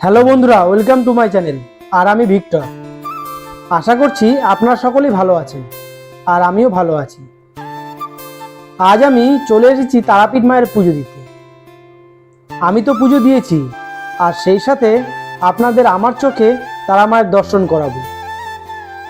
Hello বন্ধুরা, welcome to my channel. আর আমি Victor. আশা করছি আপনারা সকলেই ভালো আছেন, আর আমিও ভালো আছি। আজ আমি চলে এসেছি তারাপীঠ মায়ের পুজো দিতে। আমি তো পুজো দিয়েছি, আর সেই সাথে আপনাদের আমার চোখে তারা মায়ের দর্শন করাবো।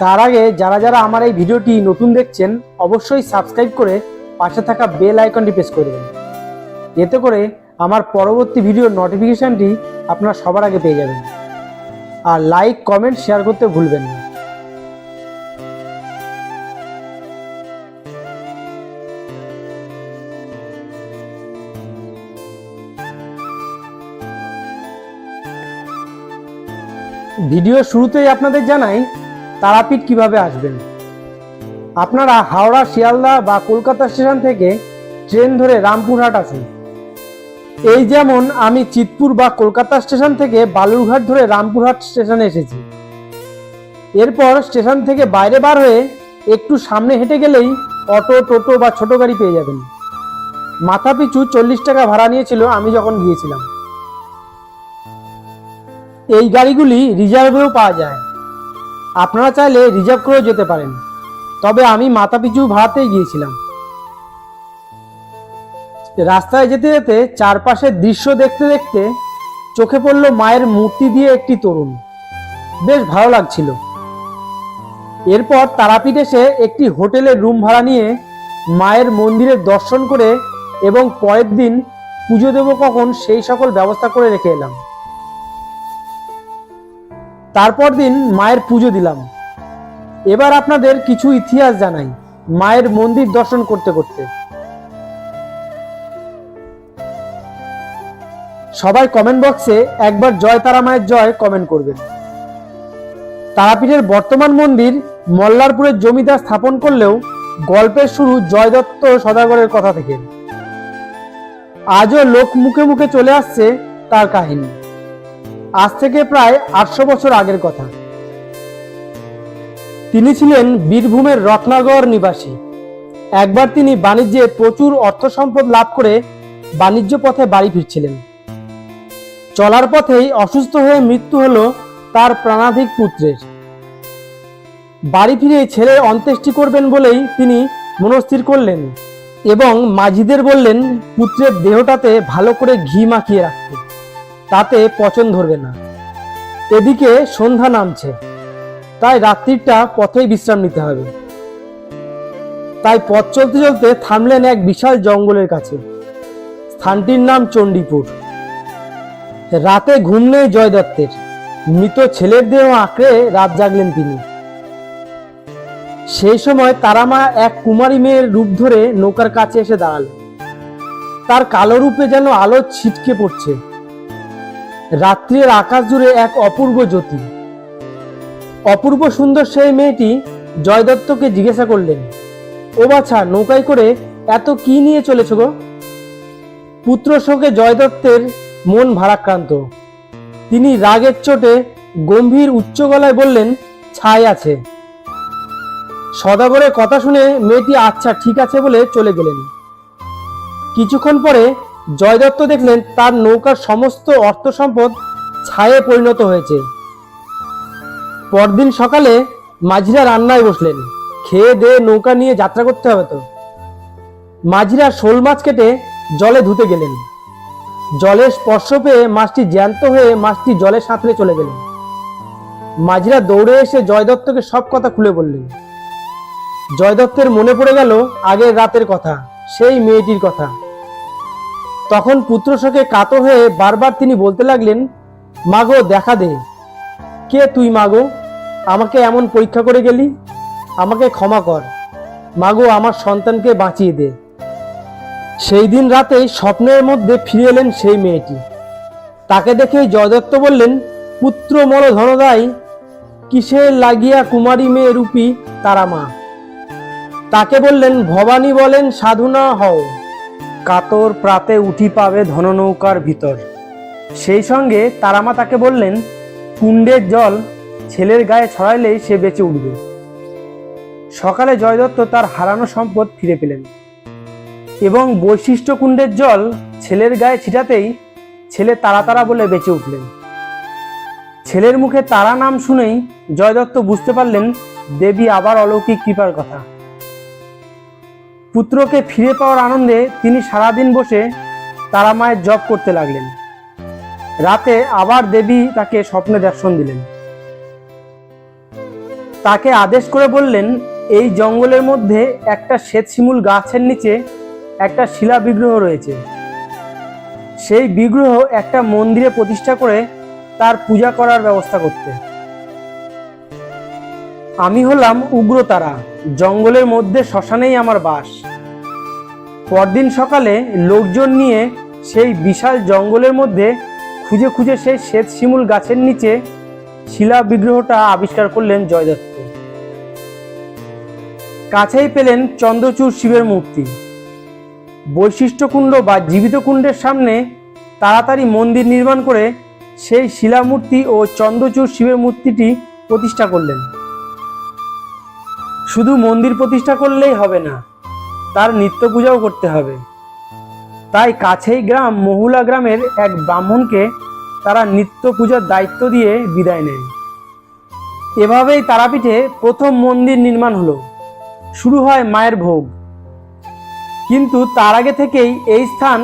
তার আগে যারা যারা আমার এই ভিডিওটি নতুন দেখছেন, অবশ্যই সাবস্ক্রাইব করে পাশে থাকা বেল আইকনটি প্রেস করে দেবেন। এতে করে আমার পরবর্তী ভিডিওর নোটিফিকেশনটি আপনারা সবার আগে পেয়ে যাবেন। আর লাইক, কমেন্ট, শেয়ার করতে ভুলবেন না। ভিডিও শুরুতেই আপনাদের জানাই তারাপীঠ কিভাবে আসবেন। আপনারা হাওড়া, শিয়ালদা বা কলকাতা স্টেশন থেকে ট্রেন ধরে রামপুরহাট আসুন। এই যেমন আমি চিতপুর বা কলকাতা স্টেশন থেকে বালুরঘাট ধরে রামপুরহাট স্টেশনে এসেছি। এরপর স্টেশন থেকে বাইরে বার হয়ে একটু সামনে হেঁটে গেলেই অটো, টোটো বা ছোট গাড়ি পেয়ে যাবেন। মাথাপিছু 40 টাকা ভাড়া নিয়েছিল আমি যখন গিয়েছিলাম। এই গাড়িগুলি রিজার্ভেও পাওয়া যায়, আপনারা চাইলে রিজার্ভ করেও যেতে পারেন। তবে আমি মাথাপিছু ভাড়াতেই গিয়েছিলাম। রাস্তায় যেতে যেতে চারপাশের দৃশ্য দেখতে দেখতে চোখে পড়ল মায়ের মূর্তি দিয়ে একটি তরুণ। বেশ ভালো লাগছিল। এরপর তারাপীঠ এসে একটি হোটেলের রুম ভাড়া নিয়ে মায়ের মন্দিরের দর্শন করে এবং পরের দিন পুজো দেব কখন সেই সকল ব্যবস্থা করে রেখে এলাম। তারপর দিন মায়ের পুজো দিলাম। এবার আপনাদের কিছু ইতিহাস জানাই মায়ের মন্দির দর্শন করতে করতে। সবাই কমেন্ট বক্সে একবার জয় তারা মায়ের জয় কমেন্ট করবেন। তারাপীঠের বর্তমান মন্দির মল্লারপুরের জমিদার স্থাপন করলেও গল্পের শুরু জয়দত্ত সদাগরের কথা থেকে। আজও লোক মুখে মুখে চলে আসছে তার কাহিনী। আজ থেকে প্রায় 800 বছর আগের কথা। তিনি ছিলেন বীরভূমের রত্নাগড় নিবাসী। একবার তিনি বাণিজ্যে প্রচুর অর্থ সম্পদ লাভ করে বাণিজ্য পথে বাড়ি ফিরছিলেন। চলার পথেই অসুস্থ হয়ে মৃত্যু হলো তার প্রাণাধিক পুত্রের। বাড়ি ফিরে ছেলের অন্ত্যেষ্টি করবেন বলেই তিনি মনস্থির করলেন এবং মাঝিদের বললেন পুত্রের দেহটাতে ভালো করে ঘি মাখিয়ে রাখতে, তাতে পচন ধরবে না। এদিকে সন্ধ্যা নামছে, তাই রাত্রিটা পথেই বিশ্রাম নিতে হবে। তাই পথ চলতে চলতে থামলেন এক বিশাল জঙ্গলের কাছে। স্থানটির নাম চণ্ডীপুর। রাতে ঘুম নেই জয়দত্তের। মৃত ছেলের দেহ আঁকড়ে রাত জাগলেন তিনি। সেই সময় তারামা এক কুমারী মেয়ের রূপ ধরে নৌকার কাছে এসে দাঁড়ালেন। তার কালো রূপে যেন আলো ছিটকে পড়ছে। রাত্রির আকাশ জুড়ে এক অপূর্ব জ্যোতি। অপূর্ব সুন্দর সেই মেয়েটি জয়দত্তকে জিজ্ঞাসা করলেন, ও বাছা, নৌকায় করে এত কি নিয়ে চলেছ গো? পুত্র শোকে জয়দত্তের মন ভারাক্রান্ত। তিনি রাগের চোটে গম্ভীর উচ্চ গলায় বললেন, ছাই আছে। সদাগরের কথা শুনে মেয়েটি আচ্ছা ঠিক আছে বলে চলে গেলেন। কিছুক্ষণ পরে জয়দত্ত দেখলেন তার নৌকার সমস্ত অর্থ সম্পদ ছায়ে পরিণত হয়েছে। পরদিন সকালে মাঝিরা রান্নায় বসলেন। খেয়ে দিয়ে নৌকা নিয়ে যাত্রা করতে হবে তো। মাঝিরা শোল মাছ কেটে জলে ধুতে গেলেন। জলের স্পর্শ পেয়ে মাছটি জ্যান্ত হয়ে মাছটি জলে সাঁতরে চলে গেলেন। মাঝিরা দৌড়ে এসে জয়দত্তকে সব কথা খুলে বললেন। জয়দত্তের মনে পড়ে গেল আগের রাতের কথা, সেই মেয়েটির কথা। তখন পুত্র শোকে কাতর হয়ে বারবার তিনি বলতে লাগলেন, মাগো দেখা দে। কে তুই মাগো? আমাকে এমন পরীক্ষা করে গেলি? আমাকে ক্ষমা কর মাগো, আমার সন্তানকে বাঁচিয়ে দে। সেই দিন রাতেই স্বপ্নের মধ্যে ফিরে এলেন সেই মেয়েটি। তাকে দেখে জয়দত্ত বললেন, পুত্র মল ধনদাই কিসে লাগিয়া কুমারী মেয়ে রূপী তারা মা। তাকে বললেন, ভবানী বলেন সাধুনা হও, কাতর প্রাতে উঠি পাবে ধননৌকার ভিতর। সেই সঙ্গে তারামা তাকে বললেন, কুণ্ডের জল ছেলের গায়ে ছড়াইলেই সে বেঁচে উঠবে। সকালে জয়দত্ত তার হারানো সম্পদ ফিরে পেলেন এবং বৈশিষ্ট্য কুণ্ডের জল ছেলের গায়ে ছিটাতেই ছেলে তারা তারা বলে বেঁচে উঠলেন। ছেলের মুখে তারা নাম শুনেই জয় দত্ত বুঝতে পারলেন দেবী আবার অলৌকিক কৃপার কথা। পুত্রকে ফিরে পাওয়ার আনন্দে তিনি সারাদিন বসে তারা মায়ের জপ করতে লাগলেন। রাতে আবার দেবী তাকে স্বপ্নে দর্শন দিলেন। তাকে আদেশ করে বললেন, এই জঙ্গলের মধ্যে একটা শ্বেতশিমুল গাছের নিচে একটা শিলা বিগ্রহ রয়েছে। সেই বিগ্রহ একটা মন্দিরে প্রতিষ্ঠা করে তার পূজা করার ব্যবস্থা করতে। আমি হলাম উগ্রতারা, জঙ্গলের মধ্যে শ্মশানেই আমার বাস। পরদিন সকালে লোকজন নিয়ে সেই বিশাল জঙ্গলের মধ্যে খুঁজে খুঁজে সেই শ্বেতশিমুল গাছের নিচে শিলা বিগ্রহটা আবিষ্কার করলেন জয় দত্ত। কাছেই পেলেন চন্দ্রচূড় শিবের মূর্তি। বৈশিষ্ট্যকুণ্ড বা জীবিত কুণ্ডের সামনে তাড়াতাড়ি মন্দির নির্মাণ করে সেই শিলামূর্তি ও চন্দ্রচূড় শিবের মূর্তিটি প্রতিষ্ঠা করলেন। শুধু মন্দির প্রতিষ্ঠা করলেই হবে না, তার নিত্য পূজাও করতে হবে। তাই কাছেই গ্রাম মহুলা গ্রামের এক ব্রাহ্মণকে তারা নিত্য পূজার দায়িত্ব দিয়ে বিদায় নেয়। এভাবেই তারাপীঠে প্রথম মন্দির নির্মাণ হলো। শুরু হয় মায়ের ভোগ। কিন্তু তার আগে থেকেই এই স্থান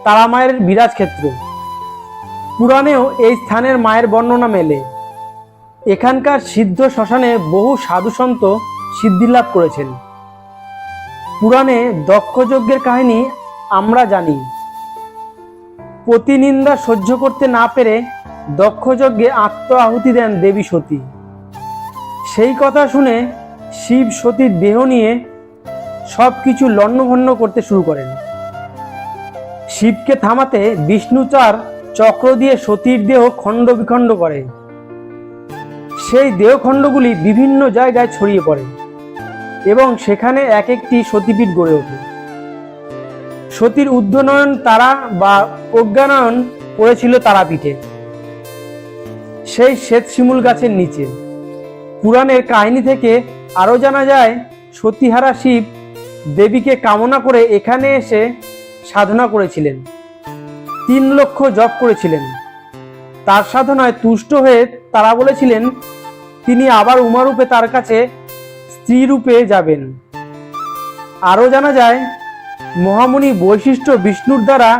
তারা মায়ের বিরাজ ক্ষেত্র। পুরাণেও এই স্থানের মায়ের বর্ণনা মেলে। এখানকার সিদ্ধ শ্মশানে বহু সাধুসন্ত সিদ্ধিলাভ করেছেন। পুরাণে দক্ষযজ্ঞের কাহিনী আমরা জানি। প্রতিনিন্দা সহ্য করতে না পেরে দক্ষযজ্ঞে আত্ম আহুতি দেন দেবী সতী। সেই কথা শুনে শিব সতীর দেহ নিয়ে সব কিছু লণ্ডভণ্ড করতে শুরু করেন। শিবকে থামাতে বিষ্ণু চার চক্র দিয়ে সতীর দেহ খণ্ড বিখণ্ড করে। সেই দেহখণ্ডগুলি বিভিন্ন জায়গায় ছড়িয়ে পড়ে এবং সেখানে এক একটি সতীপীঠ গড়ে ওঠে। সতীর ঊর্ধ্বনয়ন তারা বা প্রজ্ঞানয়ন পড়েছিল তারাপীঠে, সেই শ্বেতশিমুল গাছের নিচে। পুরাণের কাহিনী থেকে আরও জানা যায়, সতীহারা শিব দেবীকে কামনা করে এখানে এসে সাধনা করেছিলেন। 3 লক্ষ জপ করেছিলেন। তার সাধনায় তুষ্ট হয়ে তারা বলেছিলেন তিনি আবার উমারূপে তার কাছে স্ত্রী রূপে যাবেন। আরও জানা যায়, মহামুনি বৈশিষ্ট্য বিষ্ণুর দ্বারা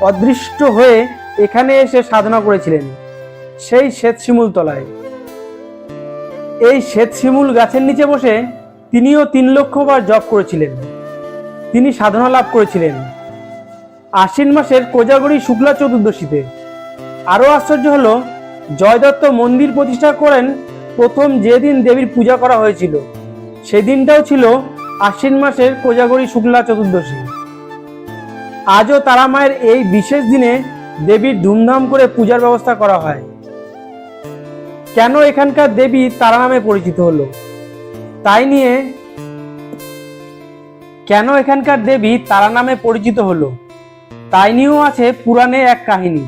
অদৃষ্ট হয়ে এখানে এসে সাধনা করেছিলেন সেই শ্বেতশিমুল তলায়। এই শ্বেতশিমুল গাছের নিচে বসে তিনিও 3 লক্ষ বার জপ করেছিলেন। তিনি সাধনা লাভ করেছিলেন আশ্বিন মাসের কোজাগরী শুক্লা চতুর্দশীতে। আরও আশ্চর্য হলো, জয় দত্ত মন্দির প্রতিষ্ঠা করেন প্রথম যেদিন দেবীর পূজা করা হয়েছিল, সেদিনটাও ছিল আশ্বিন মাসের কোজাগরী শুক্লা চতুর্দশী। আজও তারা মায়ের এই বিশেষ দিনে দেবীর ধুমধাম করে পূজার ব্যবস্থা করা হয়। কেন এখানকার দেবী তারা নামে পরিচিত হলো, তাই নিয়ে কেন এখানকার দেবী তারা নামে পরিচিত হলো তাই নিয়েও আছে পুরাণে এক কাহিনী।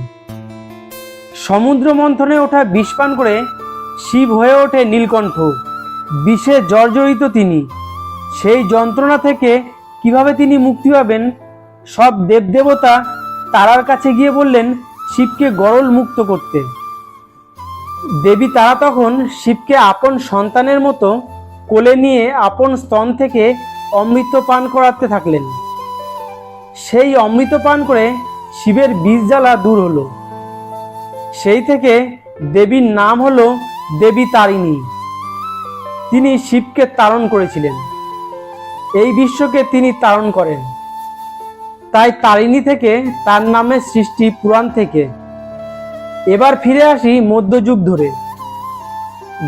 সমুদ্র মন্থনে ওঠা বিষ পান করে শিব হয়ে ওঠে নীলকণ্ঠ। বিষে জর্জরিত তিনি। সেই যন্ত্রণা থেকে কিভাবে তিনি মুক্তি পাবেন, সব দেবদেবতা তারার কাছে গিয়ে বললেন শিবকে গরল মুক্ত করতে। দেবী তারা তখন শিবকে আপন সন্তানের মতো কোলে নিয়ে আপন স্তন থেকে অমৃত পান করাতে থাকলেন। সেই অমৃত পান করে শিবের বিষ জ্বালা দূর হলো। সেই থেকে দেবীর নাম হলো দেবী তারিণী। তিনি শিবকে তারণ করেছিলেন, এই বিশ্বকে তিনি তারণ করেন। তাই তারিণী থেকে তার নামের সৃষ্টি পুরাণ থেকে। এবার ফিরে আসি মধ্যযুগ ধরে।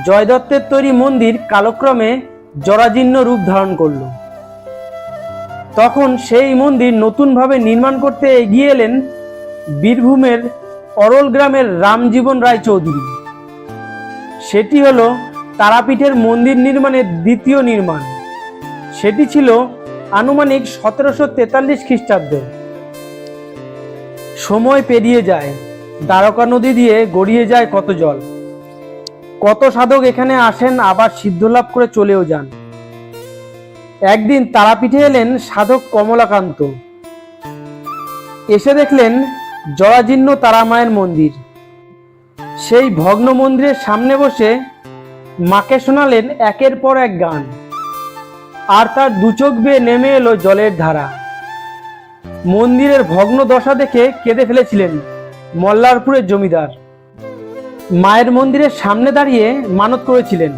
জয় দত্তের তৈরি মন্দির কালক্রমে জরাজীর্ণ রূপ ধারণ করল। তখন সেই মন্দির নতুনভাবে নির্মাণ করতে এগিয়ে এলেন বীরভূমের অরল গ্রামের রামজীবন রায় চৌধুরী। সেটি হলো তারাপীঠের মন্দির নির্মাণের দ্বিতীয় নির্মাণ। সেটি ছিল আনুমানিক 1743 খ্রিস্টাব্দ। সময় পেরিয়ে যায়, দ্বারকা নদী দিয়ে গড়িয়ে যায় কত জল। কত সাধক এখানে আসেন, আবার সিদ্ধলাভ করে চলেও যান। একদিন তারাপীঠে এলেন সাধক কমলাকান্ত। এসে দেখলেন জরাজীর্ণ তারা মায়ের মন্দির। সেই ভগ্ন মন্দিরের সামনে বসে মাকে শোনালেন একের পর এক গান, আর তার দু চোখ বেয়ে নেমে এলো জলের ধারা। মন্দিরের ভগ্ন দশা দেখে কেঁদে ফেলেছিলেন মল্লারপুরের জমিদার। মায়ের মন্দিরের সামনে দাঁড়িয়ে মানত করেছিলেন,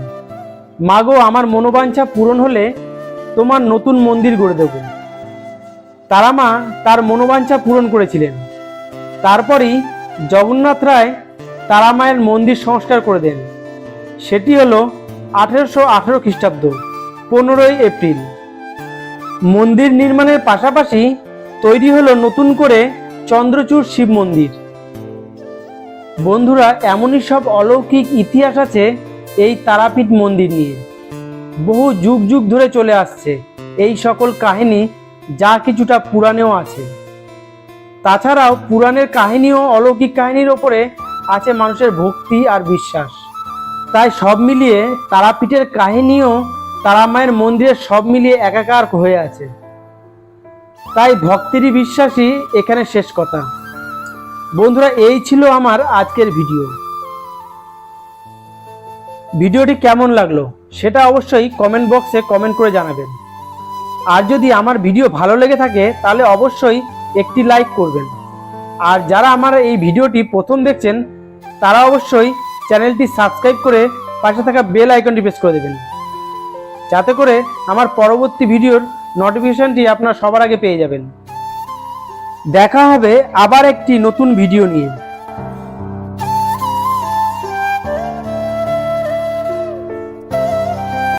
মাগো, আমার মনোবাঞ্ছা পূরণ হলে তোমার নতুন মন্দির গড়ে দেব। তারা মা তার মনোবাঞ্ছা পূরণ করেছিলেন। তারপরই জগন্নাথ রায় তারা মায়ের মন্দির সংস্কার করে দেন। সেটি হলো 1818 খ্রিস্টাব্দ 15ই এপ্রিল। মন্দির নির্মাণের পাশাপাশি তৈরি হলো নতুন করে চন্দ্রচূড় শিব মন্দির। বন্ধুরা, এমনই সব অলৌকিক ইতিহাস আছে এই তারাপীঠ মন্দির নিয়ে। বহু যুগ যুগ ধরে চলে আসছে এই সকল কাহিনী, যা কিছুটা পুরাণেও আছে। তাছাড়াও পুরাণের কাহিনী ও অলৌকিক কাহিনীর ওপরে আছে মানুষের ভক্তি আর বিশ্বাস। তাই সব মিলিয়ে তারাপীঠের কাহিনীও তারা মায়ের মন্দিরের সব মিলিয়ে একাকার হয়ে আছে। তাই ভক্তিরই বিশ্বাসী এখানে শেষ কথা। বন্ধুরা, এই ছিল আমার আজকের ভিডিওটি কেমন লাগলো সেটা অবশ্যই কমেন্ট বক্সে কমেন্ট করে জানাবেন। আর যদি আমার ভিডিও ভালো লেগে থাকে তাহলে অবশ্যই একটি লাইক করবেন। আর যারা আমার এই ভিডিওটি প্রথম দেখছেন তারা অবশ্যই চ্যানেলটি সাবস্ক্রাইব করে পাশে থাকা বেল আইকনটি প্রেস করে দেবেন, যাতে করে আমার পরবর্তী ভিডিওর নোটিফিকেশনটি আপনারা সবার আগে পেয়ে যাবেন। দেখা হবে আবার একটি নতুন ভিডিও নিয়ে।